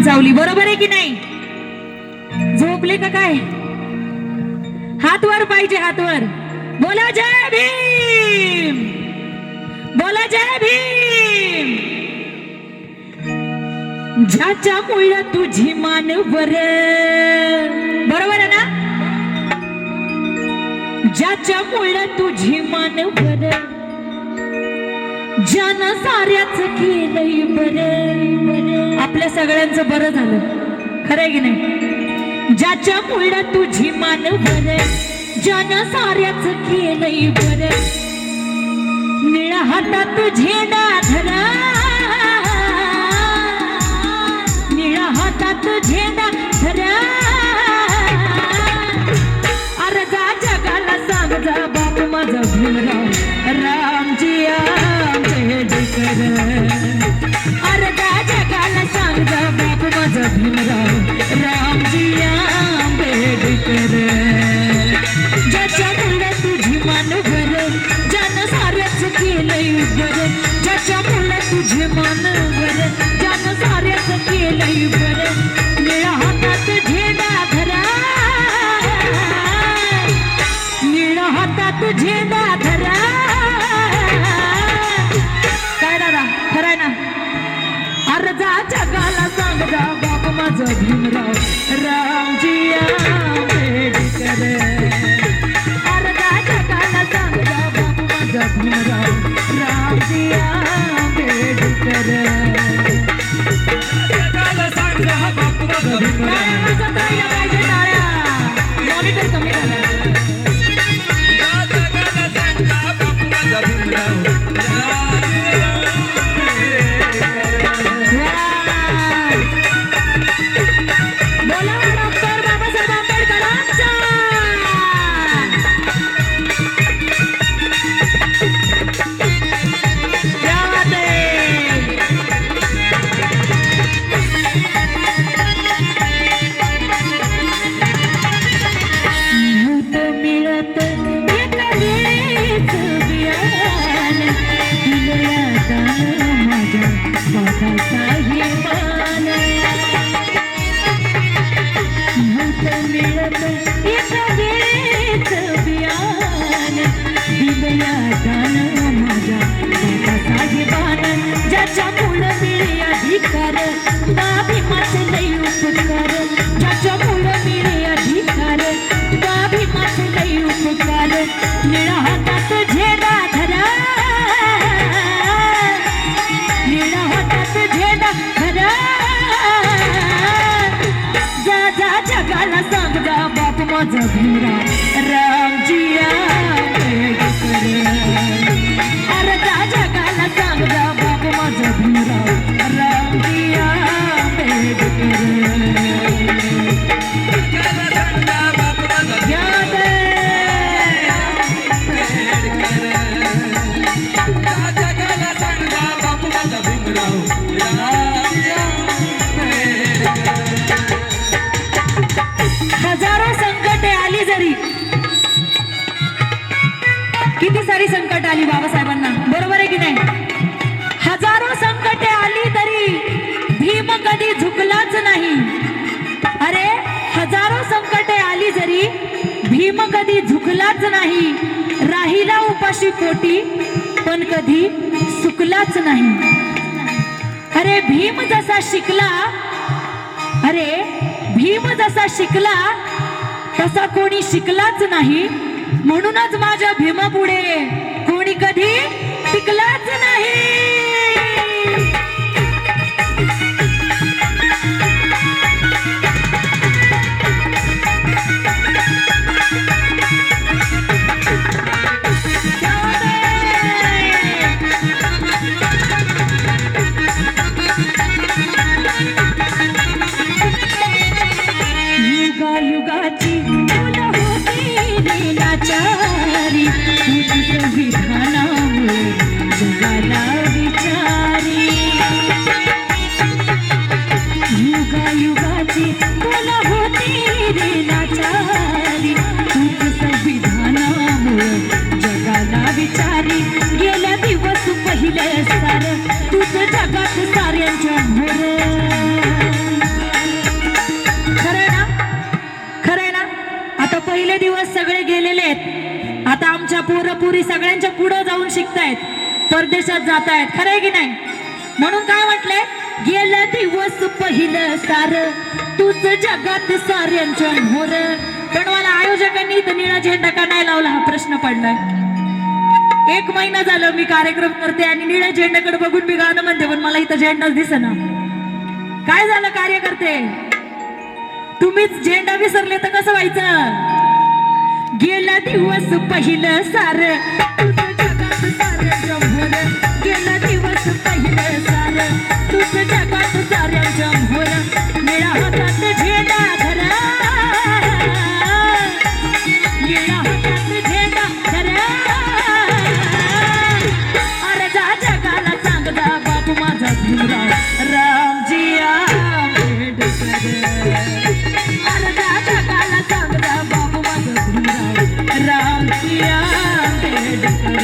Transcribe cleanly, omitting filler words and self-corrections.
चावली, बरोबर आहे की नाही? झोपले का काय? हात वर पाहिजे, हात वर. बोला जय भीम, बोला जय भीम. ज्याच्या मुळे तुझी मान वर, बरोबर आहे ना? ज्याच्या मुळे तुझी मान वर, ज्यानं साऱ्याच केलंय बरं. आपल्या सगळ्यांचं बरं झालं, खरंय की नाही? ज्याच्या मुळे तुझी मान वर, ज्यानं साऱ्याच केलंय बरं. निळा हातात झेंडा धरा, निळा हातात झेंडा धरा. अर्धा जगाला सांग जा बाप माझा भीमराव रामजी आंबेडकर. अर्धा जगाला सांग जा बाप माझा भीमराव रामजी आंबेडकर. ज्याच्या मुळे तुझी मान वर, ज्यानं साऱ्याच केलंय बरं. ज्याच्या मुळे तुझी मान वर, ज्यानं साऱ्याच केलंय बरं. निळा हातात झेंडा धरा, निळा हातात झेंडा धरा. काय दादा, खरंय ना? अर्धा जगाला सांग जा बाप माझं भीमराव रामजी आंबेडकर. अर्धा जगाला सांग जा बाप माझं भीमराव रामजी आंबेडकर. जगाला सांग जा बाप माझं भीमराव. पाहिजे टाळ्या, मॉनिटर कमी झालं. जगाला सांग जा बाप माझं भीमराव. ज्याच्या मुळे मिळे अधिकार, भीमाचे लई उपकार. ज्याच्या मुळे मिळे अधिकार, भीमाचे लई उपकार. निळा हातात झेंडा धरा, निळा हातात झेंडा धरा. जा जा जगाला सांग जा बाप माझा भीमराव रामजी आंबेडकर. अर्धा जगाला सांग जा बाप माझा भीमराव रामजी आंबेडकर. हजारो संकटे आली जरी, किती सारी संकट आली बाबासाहेबांना, बरोबर आहे की नाही? हजारो संकटे आली तरी भीम कधी झुकलाच नाही. अरे हजारो संकटे आली जरी भीम कधी झुकलाच नाही. राहिला उपाशी पोटी पण कधी सुकलाच नाही. अरे भीम जसा शिकला, अरे भीम जसा शिकला तसा कोणी शिकलाच नाही. म्हणूनच माझ्या भीमापुढे कोणी कधी टिकलाच नाही. युगायुगाची मुलं होती दिनाचारी, संविधानामुळे जगाला विचारी. युगायुगाची मुलं होती दिनाचारी, संविधानामुळे जगाला विचारी. गेल्या दिवस पहिले सार तूच जगात साऱ्यांच्या भर. पोरी सगळ्यांच्या पुढे जाऊन शिकतायत, परदेशात जात आहेत, खरं आहे की नाही? म्हणून काय म्हटलंय, गेल्या दिवस पहिलं सार तूच जगात साऱ्यांच्या मोर. पण मला आयोजकांनी इथं निळा झेंडा का नाही लावला हा प्रश्न पडलाय. 1 महिना झालं मी कार्यक्रम करते आणि निळ्या झेंड्याकडे बघून मी गाणं म्हणते, पण मला इथं झेंडाच दिसेना. काय झालं कार्यकर्ते? तुम्हीच झेंडा विसरले तर कसं व्हायचं? गेला दिवस पहिलं सार तुझं जगात साऱ्यांच्या मोर. गेला दिवस पहिलं सार तुझं जगात साऱ्यांच्या मोर. निळा हातात झेंडा धरा, निळा हातात झेंडा धरा. अरे जा जगाला सांगदा बापू माझा भीमराव रामजी आंबेडकर. अरे जा जगाला सांगदा बापू माझा भीमराव रामजी आंबेडकर.